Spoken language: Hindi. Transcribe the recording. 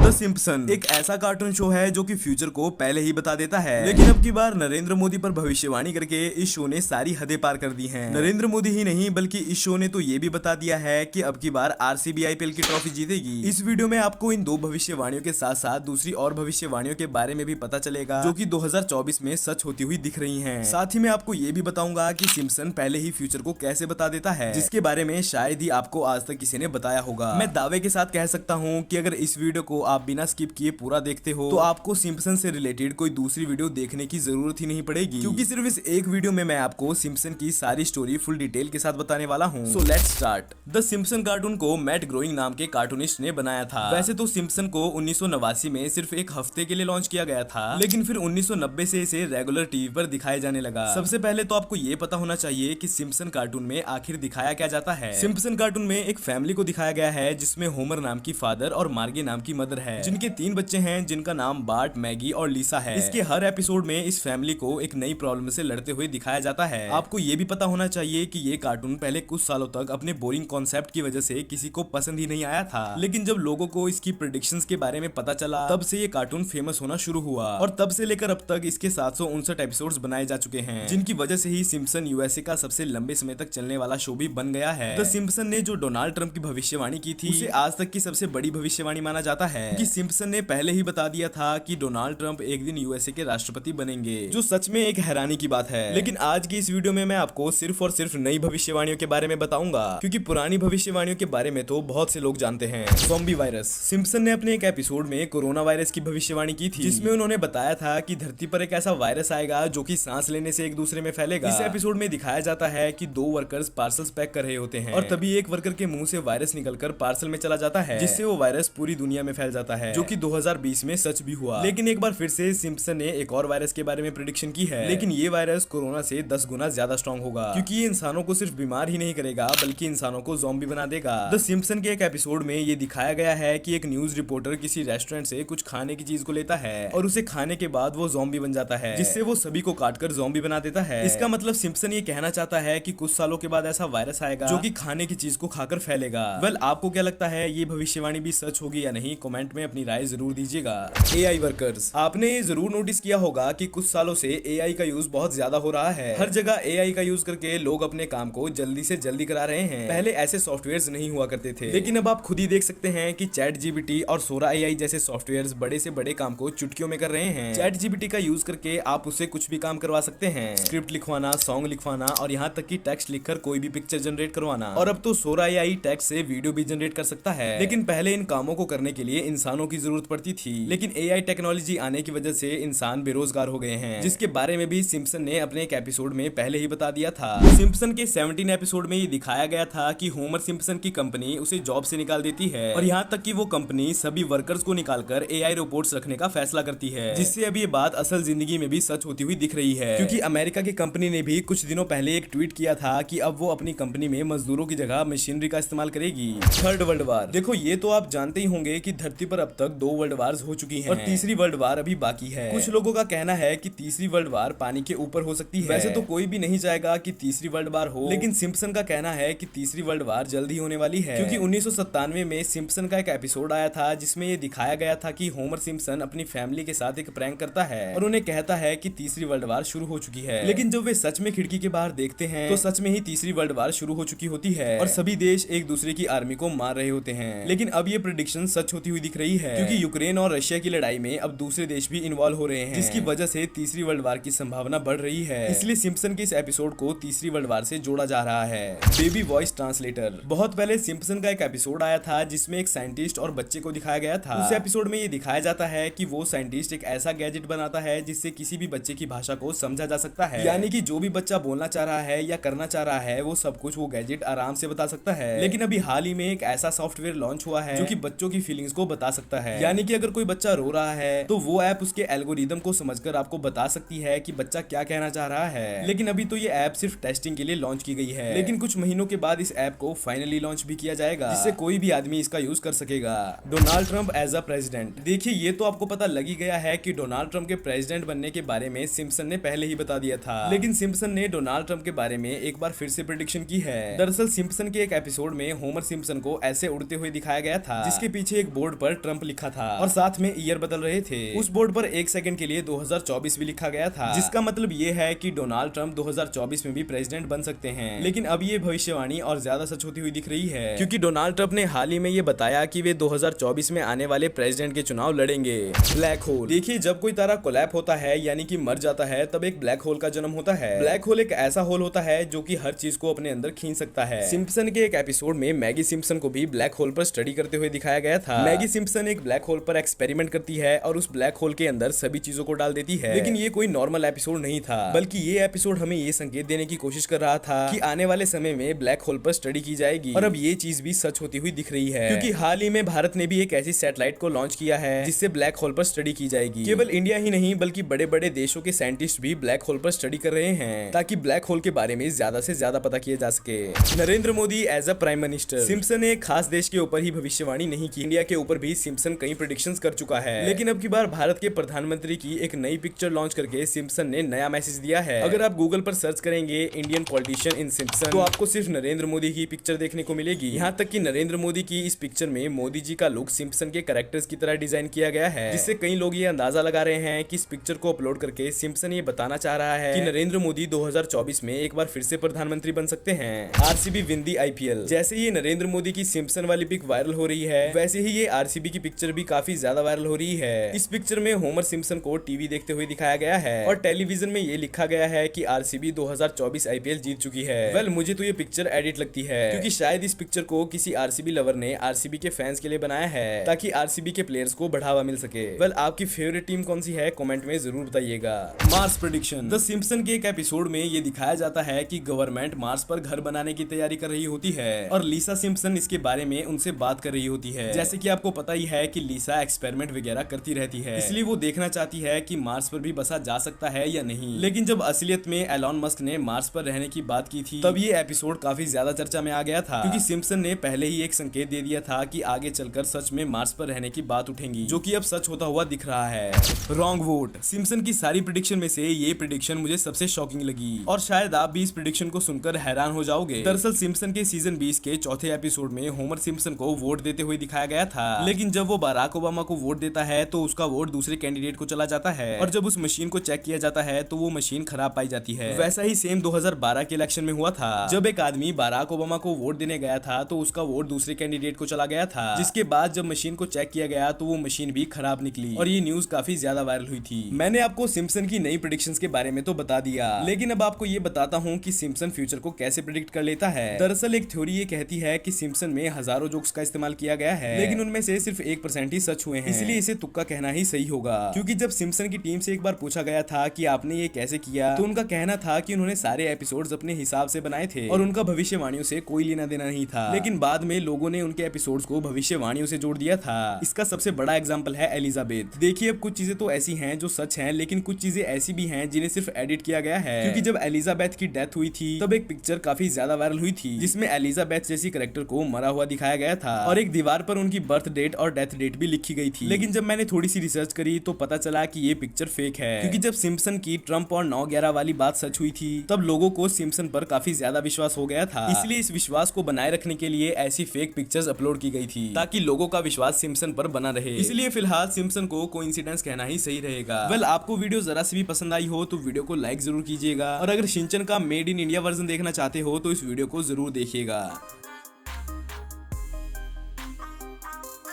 द सिम्पसन एक ऐसा कार्टून शो है जो कि फ्यूचर को पहले ही बता देता है, लेकिन अब की बार नरेंद्र मोदी पर भविष्यवाणी करके इस शो ने सारी हदें पार कर दी हैं। नरेंद्र मोदी ही नहीं बल्कि इस शो ने तो ये भी बता दिया है कि अब की बार आरसीबी आईपीएल की ट्रॉफी जीतेगी। इस वीडियो में आपको इन दो भविष्यवाणियों के साथ साथ दूसरी और भविष्यवाणियों के बारे में भी पता चलेगा जो कि 2024 में सच होती हुई दिख रही हैं। साथ ही मैं आपको ये भी बताऊंगा कि सिम्पसन पहले ही फ्यूचर को कैसे बता देता है, जिसके बारे में शायद ही आपको आज तक किसी ने बताया होगा। मैं दावे के साथ कह सकता हूँ कि अगर इस वीडियो को आप बिना स्किप किए पूरा देखते हो तो आपको सिम्पसन से रिलेटेड कोई दूसरी वीडियो देखने की जरूरत ही नहीं पड़ेगी, क्योंकि सिर्फ इस एक वीडियो में मैं आपको सिम्पसन की सारी स्टोरी फुल डिटेल के साथ बताने वाला हूँ। So let's start. The Simpson cartoon को मैट ग्रोइंग नाम के कार्टूनिस्ट ने बनाया था। वैसे तो सिम्पसन को 1989 में सिर्फ एक हफ्ते के लिए लॉन्च किया गया था, लेकिन फिर 1990 से इसे रेगुलर टीवी पर दिखाया जाने लगा। सबसे पहले तो आपको ये पता होना चाहिए कि सिम्पसन कार्टून में आखिर दिखाया क्या जाता है। सिम्पसन कार्टून में एक फैमिली को दिखाया गया है जिसमें होमर नाम की फादर और मार्गे नाम की मदर है, जिनके 3 बच्चे हैं जिनका नाम बार्ट, मैगी और लिसा है। इसके हर एपिसोड में इस फैमिली को एक नई प्रॉब्लम से लड़ते हुए दिखाया जाता है। आपको ये भी पता होना चाहिए कि ये कार्टून पहले कुछ सालों तक अपने बोरिंग कॉन्सेप्ट की वजह से किसी को पसंद ही नहीं आया था, लेकिन जब लोगों को इसकी प्रेडिक्शंस के बारे में पता चला तब से ये कार्टून फेमस होना शुरू हुआ और तब से लेकर अब तक इसके 759 एपिसोड्स बनाए जा चुके हैं, जिनकी वजह से ही सिम्पसन यूएसए का सबसे लंबे समय तक चलने वाला शो भी बन गया है। द सिम्पसन ने जो डोनाल्ड ट्रंप की भविष्यवाणी की थी उसे आज तक की सबसे बड़ी भविष्यवाणी माना जाता है, कि सिम्पसन ने पहले ही बता दिया था कि डोनाल्ड ट्रंप एक दिन यूएसए के राष्ट्रपति बनेंगे, जो सच में एक हैरानी की बात है। लेकिन आज की इस वीडियो में मैं आपको सिर्फ और सिर्फ नई भविष्यवाणियों के बारे में बताऊंगा, क्योंकि पुरानी भविष्यवाणियों के बारे में तो बहुत से लोग जानते हैं। Zombie virus. सिम्पसन ने अपने एक एपिसोड में कोरोना वायरस की भविष्यवाणी की थी, जिसमें उन्होंने बताया था कि धरती पर एक ऐसा वायरस आएगा जो कि सांस लेने से एक दूसरे में फैलेगा। इस एपिसोड में दिखाया जाता है कि 2 वर्कर्स पार्सल्स पैक कर रहे होते हैं और तभी एक वर्कर के मुंह से वायरस निकलकर पार्सल में चला जाता है, जिससे वो वायरस पूरी दुनिया में फैल जाता है, जो कि 2020 में सच भी हुआ। लेकिन एक बार फिर से सिम्पसन ने एक और वायरस के बारे में प्रेडिक्शन की है, लेकिन ये वायरस कोरोना से 10 गुना ज्यादा स्ट्रॉन्ग होगा, क्योंकि ये इंसानों को सिर्फ बीमार ही नहीं करेगा बल्कि इंसानों को ज़ॉम्बी बना देगा। द सिम्पसन के एक एपिसोड में ये दिखाया गया है कि एक न्यूज रिपोर्टर किसी रेस्टोरेंट से कुछ खाने की चीज को लेता है और उसे खाने के बाद वो ज़ॉम्बी बन जाता है, जिससे वो सभी को काटकर ज़ॉम्बी बना देता है। इसका मतलब सिम्पसन ये कहना चाहता है कि कुछ सालों के बाद ऐसा वायरस आएगा जो कि खाने की चीज को खाकर फैलेगा। वेल, आपको क्या लगता है, ये भविष्यवाणी भी सच होगी या नहीं? कमेंट में अपनी राय जरूर दीजिएगा। AI workers. आपने ये जरूर नोटिस किया होगा कि कुछ सालों से एआई का यूज बहुत ज्यादा हो रहा है। हर जगह एआई का यूज करके लोग अपने काम को जल्दी से जल्दी करा रहे हैं। पहले ऐसे सॉफ्टवेयर्स नहीं हुआ करते थे, लेकिन अब आप खुद ही देख सकते हैं कि चैट जीपीटी और सोरा एआई जैसे सॉफ्टवेयर्स बड़े से बड़े काम को चुटकियों में कर रहे हैं। चैट जीपीटी का यूज करके आप उससे कुछ भी काम करवा सकते हैं, स्क्रिप्ट लिखवाना, सॉन्ग लिखवाना और यहाँ तक कि टेक्स्ट लिखकर कोई भी पिक्चर जनरेट करवाना। और अब तो सोरा एआई टेक्स्ट से वीडियो भी जनरेट कर सकता है, लेकिन पहले इन कामों को करने के लिए इंसानों की जरूरत पड़ती थी। लेकिन एआई टेक्नोलॉजी आने की वजह से इंसान बेरोजगार हो गए हैं, जिसके बारे में भी सिम्पसन ने अपने एक एपिसोड में पहले ही बता दिया था। सिम्पसन के 17 एपिसोड में ये दिखाया गया था कि होमर सिम्पसन की कंपनी उसे जॉब से निकाल देती है और यहाँ तक कि वो कंपनी सभी वर्कर्स को निकालकर एआई रोबोट्स रखने का फैसला करती है, जिससे अब ये बात असल जिंदगी में भी सच होती हुई दिख रही है, क्योंकि अमेरिका की कंपनी ने भी कुछ दिनों पहले एक ट्वीट किया था कि अब वो अपनी कंपनी में मजदूरों की जगह मशीनरी का इस्तेमाल करेगी। Third world war. देखो, ये तो आप जानते ही होंगे कि धरती पर अब तक 2 वर्ल्ड वार्स हो चुकी हैं और तीसरी वर्ल्ड वार अभी बाकी है। कुछ लोगों का कहना है कि तीसरी वर्ल्ड वार पानी के ऊपर हो सकती है। वैसे तो कोई भी नहीं चाहेगा कि तीसरी वर्ल्ड वार हो, लेकिन सिम्पसन का कहना है कि तीसरी वर्ल्ड वार जल्द ही होने वाली है, क्योंकि 1997 में सिम्पसन का एक एपिसोड आया था जिसमें ये दिखाया गया था कि होमर सिम्पसन अपनी फैमिली के साथ एक प्रैंक करता है और उन्हें कहता है कि तीसरी वर्ल्ड वार शुरू हो चुकी है। लेकिन जब वे सच में खिड़की के बाहर देखते हैं तो सच में ही तीसरी वर्ल्ड वार शुरू हो चुकी होती है और सभी देश एक दूसरे की आर्मी को मार रहे होते हैं। लेकिन अब ये प्रेडिक्शन सच होती हुई दिख रही है, क्योंकि यूक्रेन और रशिया की लड़ाई में अब दूसरे देश भी इन्वॉल्व हो रहे हैं, जिसकी वजह से तीसरी वर्ल्ड वार की संभावना बढ़ रही है। इसलिए सिम्पसन के इस एपिसोड को तीसरी वर्ल्ड वार से जोड़ा जा रहा है। Baby voice translator. बहुत पहले सिम्पसन का एक एपिसोड आया था जिसमें एक साइंटिस्ट और बच्चे को दिखाया गया था। उस एपिसोड में ये दिखाया जाता है कि वो साइंटिस्ट एक ऐसा गैजेट बनाता है जिससे किसी भी बच्चे की भाषा को समझा जा सकता है, यानी कि जो भी बच्चा बोलना चाह रहा है या करना चाह रहा है वो सब कुछ वो गैजेट आराम से बता सकता है। लेकिन अभी हाल ही में एक ऐसा सॉफ्टवेयर लॉन्च हुआ है जो कि बच्चों की फीलिंग्स को बता सकता है, यानी कि अगर कोई बच्चा रो रहा है तो वो ऐप उसके एल्गोरिदम को समझकर आपको बता सकती है कि बच्चा क्या कहना चाह रहा है। लेकिन अभी तो ये ऐप सिर्फ टेस्टिंग के लिए लॉन्च की गई है, लेकिन कुछ महीनों के बाद इस ऐप को फाइनली लॉन्च भी किया जाएगा, जिससे कोई भी आदमी इसका यूज कर सकेगा। Donald Trump as a president. देखिए, ये तो आपको पता लग ही गया है कि डोनाल्ड ट्रंप के प्रेसिडेंट बनने के बारे में सिम्पसन ने पहले ही बता दिया था, लेकिन सिम्पसन ने डोनाल्ड ट्रंप के बारे में एक बार फिर से प्रेडिक्शन की है। दरअसल सिम्पसन के एक एपिसोड में होमर सिम्पसन को ऐसे उड़ते हुए दिखाया गया था जिसके पीछे एक बोर्ड पर ट्रंप लिखा था और साथ में ईयर बदल रहे थे। उस बोर्ड पर 1 सेकंड के लिए 2024 भी लिखा गया था, जिसका मतलब ये है कि डोनाल्ड ट्रंप 2024 में भी प्रेसिडेंट बन सकते हैं। लेकिन अब ये भविष्यवाणी और ज्यादा सच होती हुई दिख रही है, क्योंकि डोनाल्ड ट्रंप ने हाल ही में ये बताया कि वे 2024 में आने वाले प्रेसिडेंट के चुनाव लड़ेंगे। Black hole. देखिए, जब कोई तारा कोलैप होता है यानी कि मर जाता है, तब एक ब्लैक होल का जन्म होता है। ब्लैक होल एक ऐसा होल होता है जो कि हर चीज को अपने अंदर खींच सकता है। सिम्पसन के एक एपिसोड में मैगी सिम्पसन को भी ब्लैक होल पर स्टडी करते हुए दिखाया गया था। मैगी सिम्पसन एक ब्लैक होल पर एक्सपेरिमेंट करती है और उस ब्लैक होल के अंदर सभी चीजों को डाल देती है। लेकिन ये कोई नॉर्मल एपिसोड नहीं था, बल्कि ये एपिसोड हमें ये संकेत देने की कोशिश कर रहा था कि आने वाले समय में ब्लैक होल पर स्टडी की जाएगी। और अब ये चीज भी सच होती हुई दिख रही है, क्योंकि हाल ही में भारत ने भी एक ऐसी सैटेलाइट को लॉन्च किया है जिससे ब्लैक होल पर स्टडी की जाएगी। केवल इंडिया ही नहीं बल्कि बड़े बड़े देशों के साइंटिस्ट भी ब्लैक होल पर स्टडी कर रहे हैं, ताकि ब्लैक होल के बारे में ज्यादा से ज्यादा पता किया जा सके। Narendra Modi as a prime minister. Simpson ने एक खास देश के ऊपर ही भविष्यवाणी नहीं की, इंडिया के ऊपर भी सिम्पसन कई प्रेडिक्शंस कर चुका है। लेकिन अब की बार भारत के प्रधानमंत्री की एक नई पिक्चर लॉन्च करके सिम्पसन ने नया मैसेज दिया है। अगर आप गूगल पर सर्च करेंगे इंडियन पॉलिटिशियन इन सिम्पसन, तो आपको सिर्फ नरेंद्र मोदी की पिक्चर देखने को मिलेगी। यहाँ तक कि नरेंद्र मोदी की इस पिक्चर में मोदी जी का लुक सिम्पसन के कैरेक्टर्स की तरह डिजाइन किया गया है, जिससे कई लोग ये अंदाजा लगा रहे हैं कि इस पिक्चर को अपलोड करके सिम्पसन ये बताना चाह रहा है कि नरेंद्र मोदी 2024 में एक बार फिर से प्रधानमंत्री बन सकते हैं। RCB win the IPL. जैसे ये नरेंद्र मोदी की सिम्पसन वाली पिक वायरल हो रही है, वैसे ही ये आरसीबी की पिक्चर भी काफी ज्यादा वायरल हो रही है। इस पिक्चर में होमर सिम्पसन को टीवी देखते हुए दिखाया गया है और टेलीविजन में ये लिखा गया है कि आरसीबी 2024 आईपीएल जीत चुकी है। वेल, मुझे तो ये पिक्चर एडिट लगती है, क्योंकि शायद इस पिक्चर को किसी आरसीबी लवर ने आरसीबी के फैंस के लिए बनाया है, ताकि आरसीबी के प्लेयर्स को बढ़ावा मिल सके। वेल, आपकी फेवरेट टीम कौन सी है कमेंट में जरूर बताइएगा। Mars prediction. द सिम्पसन के एक एपिसोड में ये दिखाया जाता है कि गवर्नमेंट मार्स पर घर बनाने की तैयारी कर रही होती है और लीसा सिम्पसन इसके बारे में उनसे बात कर रही होती है। जैसे कि आपको पता ही है कि लीसा एक्सपेरिमेंट वगैरह करती रहती है, इसलिए वो देखना चाहती है कि मार्स पर भी बसा जा सकता है या नहीं। लेकिन जब असलियत में एलॉन मस्क ने मार्स पर रहने की बात की थी, तब ये एपिसोड काफी ज्यादा चर्चा में आ गया था, क्योंकि सिम्पसन ने पहले ही एक संकेत दे दिया था कि आगे चलकर सच में मार्स पर रहने की बात उठेगी, जो कि अब सच होता हुआ दिख रहा है। Wrong vote. सिम्पसन की सारी प्रेडिक्शन में से ये प्रेडिक्शन मुझे सबसे शॉकिंग लगी और शायद आप भी इस प्रेडिक्शन को सुनकर हैरान हो जाओगे। दरअसल सिम्पसन के सीजन 20 के चौथे एपिसोड में होमर सिम्पसन को वोट देते हुए दिखाया गया था, लेकिन जब वो बराक ओबामा को वोट देता है तो उसका वोट दूसरे कैंडिडेट को चला जाता है और जब उस मशीन को चेक किया जाता है तो वो मशीन खराब पाई जाती है। वैसा ही सेम 2012 के इलेक्शन में हुआ था, जब एक आदमी बराक ओबामा को वोट देने गया था तो उसका वोट दूसरे कैंडिडेट को चला गया था, जिसके बाद जब मशीन को चेक किया गया तो वो मशीन भी खराब निकली और ये न्यूज काफी ज्यादा वायरल हुई थी। मैंने आपको सिम्पसन की नई प्रेडिक्शंस के बारे में तो बता दिया, लेकिन अब आपको ये बताता हूँ कि सिम्पसन फ्यूचर को कैसे प्रेडिक्ट कर लेता है। दरअसल एक थ्योरी ये कहती है कि सिम्पसन में हजारों जोक्स का इस्तेमाल किया गया है, लेकिन उनमें से सिर्फ 1% ही सच हुए हैं, इसलिए इसे तुक्का कहना ही सही होगा। क्योंकि जब सिम्पसन की टीम से एक बार पूछा गया था कि आपने ये कैसे किया, तो उनका कहना था कि उन्होंने सारे एपिसोड्स अपने हिसाब से बनाए थे और उनका भविष्यवाणियों से कोई लेना देना नहीं था। लेकिन बाद में लोगों ने उनके एपिसोड्स को भविष्यवाणियों से जोड़ दिया था। इसका सबसे बड़ा एग्जाम्पल है एलिजाबेथ। देखिए, अब कुछ चीजें तो ऐसी हैं जो सच हैं, लेकिन कुछ चीजें ऐसी भी हैं जिन्हें सिर्फ एडिट किया गया है। क्योंकि जब एलिजाबेथ की डेथ हुई थी तब एक पिक्चर काफी ज्यादा वायरल हुई थी, जिसमें एलिजाबेथ जैसी कैरेक्टर को मरा हुआ दिखाया गया था और एक दीवार पर उनकी बर्थ डेट और डेथ डेट भी लिखी गई थी। लेकिन जब मैंने थोड़ी सी रिसर्च करी तो पता चला कि ये पिक्चर फेक है, क्योंकि जब सिम्पसन की ट्रंप और 9/11 वाली बात सच हुई थी तब लोगों को सिम्पसन पर काफी ज्यादा विश्वास हो गया था। इसलिए इस विश्वास को बनाए रखने के लिए ऐसी फेक पिक्चर्स अपलोड की गई थी ताकि लोगों का विश्वास सिम्पसन पर बना रहे। इसलिए फिलहाल सिम्पसन को कोइंसिडेंस कहना ही सही रहेगा। वेल, आपको वीडियो जरा सी भी पसंद आई हो तो वीडियो को लाइक जरूर कीजिएगा और अगर शिनचैन का मेड इन इंडिया वर्जन देखना चाहते हो तो इस वीडियो को जरूर देखिएगा।